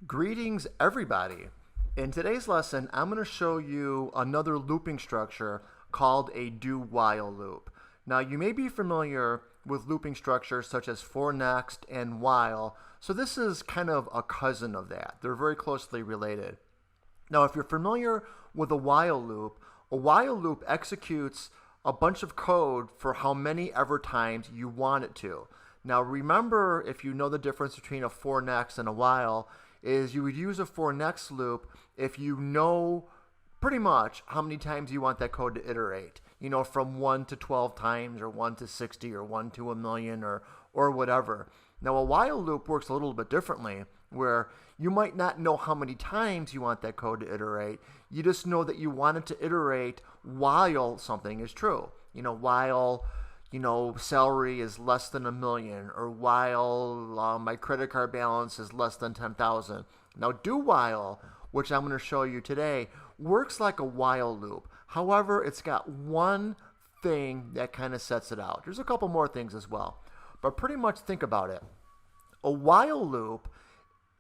Greetings, everybody. In today's lesson, I'm going to show you another looping structure called a do-while loop. Now, you may be familiar with looping structures such as for next and while, so this is kind of a cousin of that. They're very closely related. Now, if you're familiar with a while loop executes a bunch of code for how many ever times you want it to. Now, remember, if you know the difference between a for next and a while, is you would use a for next loop if you know pretty much how many times you want that code to iterate. You know, from 1 to 12 times, or 1 to 60, or 1 to a million, or whatever. Now, a while loop works a little bit differently, where you might not know how many times you want that code to iterate. You just know that you want it to iterate while something is true. You know, while salary is less than $1 million, or while my credit card balance is less than 10,000. Now, do while, which I'm going to show you today, works like a while loop. However, it's got one thing that kind of sets it out. There's a couple more things as well, but pretty much think about it. A while loop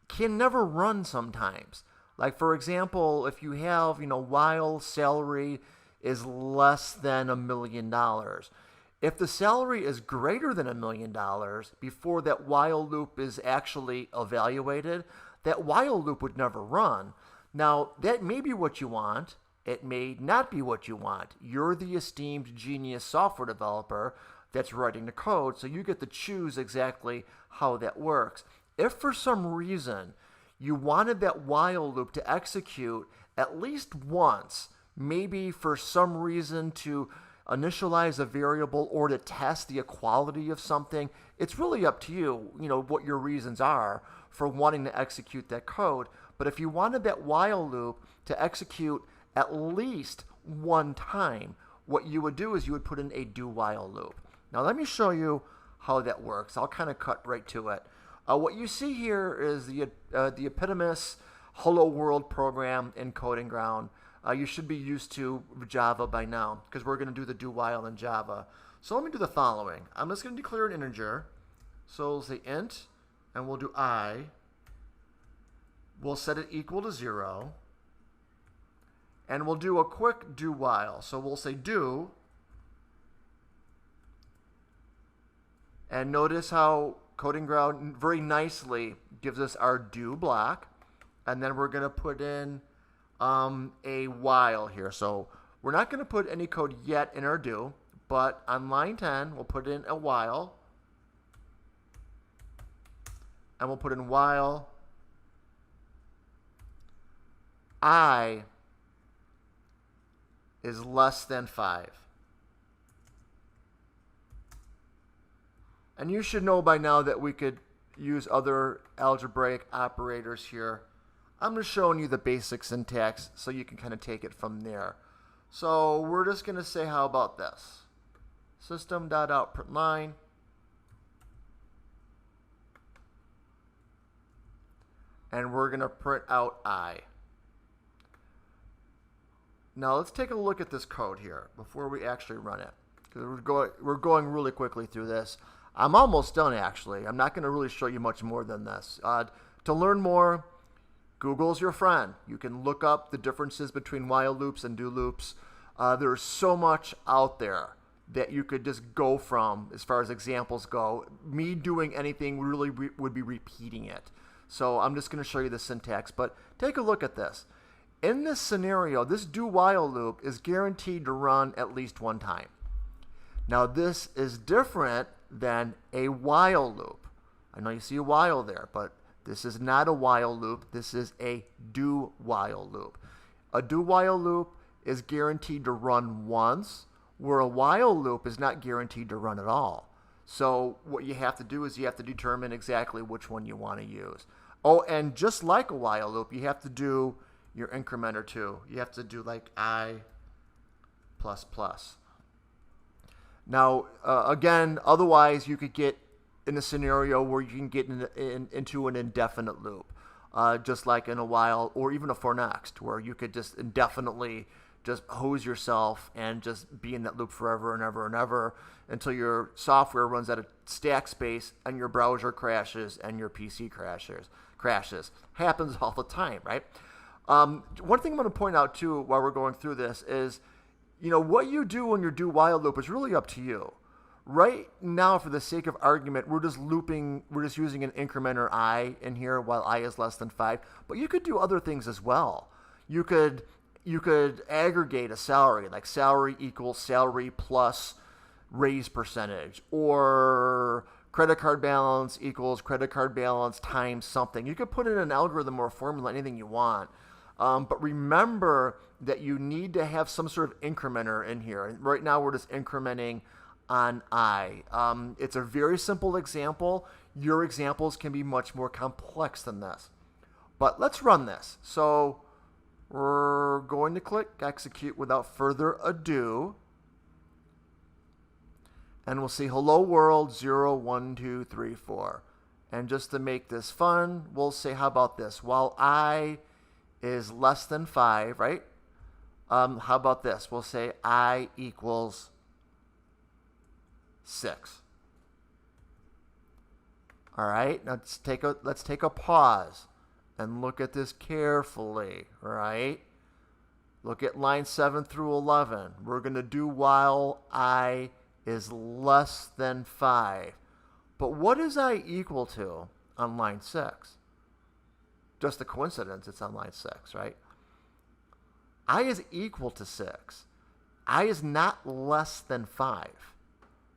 can never run sometimes. Like, for example, if you have, while salary is less than $1 million. If the salary is greater than $1 million before that while loop is actually evaluated, that while loop would never run. Now, that may be what you want. It may not be what you want. You're the esteemed genius software developer that's writing the code, so you get to choose exactly how that works. If for some reason you wanted that while loop to execute at least once, maybe for some reason to initialize a variable or to test the equality of something, it's really up to you, what your reasons are for wanting to execute that code. But if you wanted that while loop to execute at least one time, what you would do is you would put in a do while loop. Now let me show you how that works. I'll kind of cut right to it. What you see here is the Epitomus Hello World program in Coding Ground. You should be used to Java by now, because we're going to do the do while in Java. So let me do the following. I'm just going to declare an integer. So we'll say int, and we'll do I. We'll set it equal to 0. And we'll do a quick do while. So we'll say do. And notice how Coding Ground very nicely gives us our do block. And then we're going to put in a while here. So we're not going to put any code yet in our do, but on line 10, we'll put in a while. And we'll put in while I is less than 5. And you should know by now that we could use other algebraic operators here. I'm just showing you the basic syntax so you can kind of take it from there. So we're just going to say, how about this? System.out.println. And we're going to print out I. Now let's take a look at this code here before we actually run it, because we're going really quickly through this. I'm almost done, actually. I'm not going to really show you much more than this. To learn more, Google's your friend. You can look up the differences between while loops and do loops. There's so much out there that you could just go from as far as examples go. Me doing anything really would be repeating it. So I'm just going to show you the syntax. But take a look at this. In this scenario, this do while loop is guaranteed to run at least one time. Now this is different than a while loop. I know you see a while there, but this is not a while loop. This is a do while loop. A do while loop is guaranteed to run once, where a while loop is not guaranteed to run at all. So what you have to do is you have to determine exactly which one you want to use. Oh, and just like a while loop, you have to do your incrementer too. You have to do like I plus plus. Now, again, otherwise you could get in a scenario where you can get into an indefinite loop, just like in a while, or even a for next, where you could just indefinitely just hose yourself and just be in that loop forever and ever and ever until your software runs out of stack space and your browser crashes and your PC crashes. Happens all the time, right? One thing I'm going to point out too while we're going through this is, what you do when you do while loop is really up to you. Right now, for the sake of argument, we're just using an incrementer I in here while I is less than 5. But you could do other things as well. You could aggregate a salary, like salary equals salary plus raise percentage, or credit card balance equals credit card balance times something. You could put in an algorithm or a formula, anything you want. But remember that you need to have some sort of incrementer in here. And right now, we're just incrementing on I. It's a very simple example. Your examples can be much more complex than this. But let's run this. So we're going to click execute without further ado. And we'll see hello world 0, 1, 2, 3, 4. And just to make this fun, we'll say, how about this? While I is less than 5, right? How about this? We'll say I equals 6. All right, now let's take a pause and look at this carefully, right? Look at line 7 through 11. We're going to do while I is less than 5. But what is I equal to on line 6? Just a coincidence, it's on line 6, right? I is equal to 6. I is not less than 5.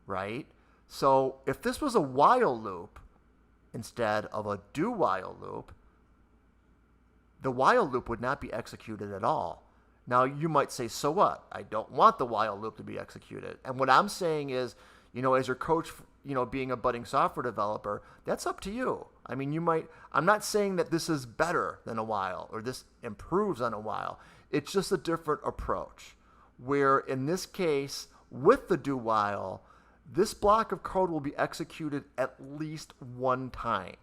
Right? So if this was a while loop instead of a do while loop, the while loop would not be executed at all. Now you might say, so what? I don't want the while loop to be executed. And what I'm saying is, as your coach, being a budding software developer, that's up to you. I mean, I'm not saying that this is better than a while or this improves on a while. It's just a different approach where in this case, with the do while, this block of code will be executed at least one time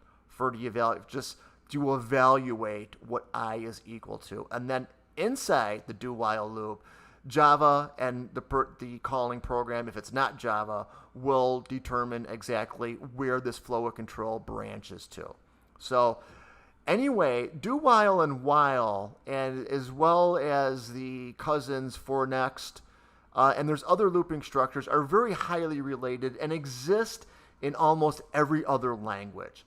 just to evaluate what I is equal to. And then inside the do while loop, Java and the calling program, if it's not Java, will determine exactly where this flow of control branches to. So anyway, do while and while, and as well as the cousins for next, and there's other looping structures, are very highly related and exist in almost every other language.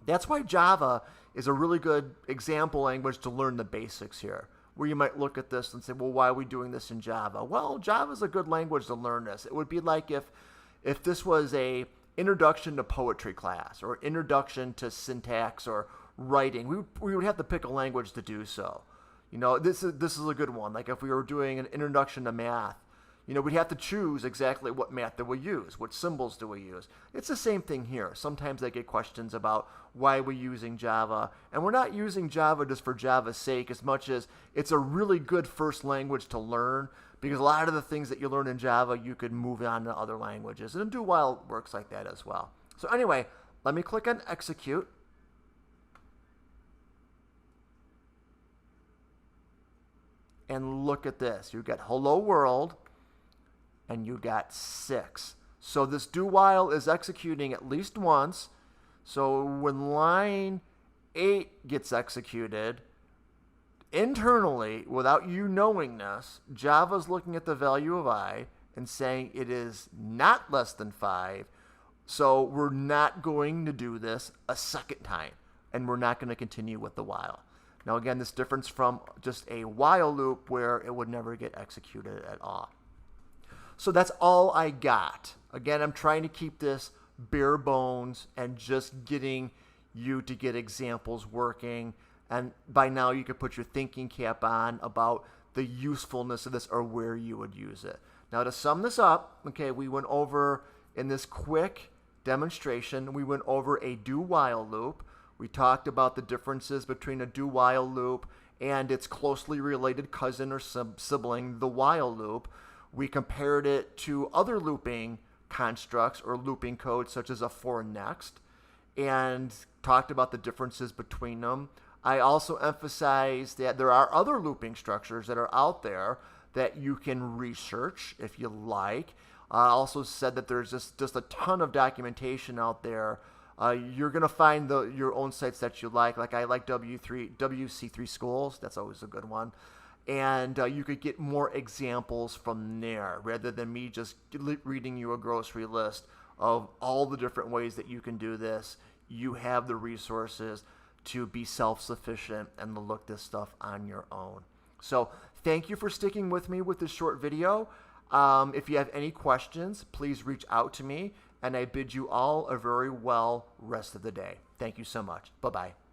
That's why Java is a really good example language to learn the basics here, where you might look at this and say, well, why are we doing this in Java? Well, Java is a good language to learn this. It would be like if this was a introduction to poetry class or introduction to syntax or writing. We would have to pick a language to do so. This is a good one. Like if we were doing an introduction to math, we'd have to choose exactly what math do we use, what symbols do we use. It's the same thing here. Sometimes I get questions about why we're using Java, and we're not using Java just for Java's sake as much as it's a really good first language to learn, because a lot of the things that you learn in Java, you could move on to other languages, and do while works like that as well. So anyway, let me click on execute. And look at this. You got hello world, and you got 6. So this do while is executing at least once. So when line 8 gets executed, internally, without you knowing this, Java's looking at the value of I and saying it is not less than 5. So we're not going to do this a second time, and we're not going to continue with the while. Now again, this difference from just a while loop where it would never get executed at all. So that's all I got. Again, I'm trying to keep this bare bones and just getting you to get examples working. And by now you could put your thinking cap on about the usefulness of this or where you would use it. Now to sum this up, okay, we went over in this quick demonstration, we went over a do while loop. We talked about the differences between a do while loop and its closely related cousin or sibling, the while loop. We compared it to other looping constructs or looping codes such as a for next and talked about the differences between them. I also emphasized that there are other looping structures that are out there that you can research if you like. I also said that there's just a ton of documentation out there. You're going to find your own sites that you like. Like I like WC3 Schools. That's always a good one. And you could get more examples from there rather than me just reading you a grocery list of all the different ways that you can do this. You have the resources to be self-sufficient and to look this stuff on your own. So thank you for sticking with me with this short video. If you have any questions, please reach out to me, and I bid you all a very well rest of the day. Thank you so much. Bye-bye.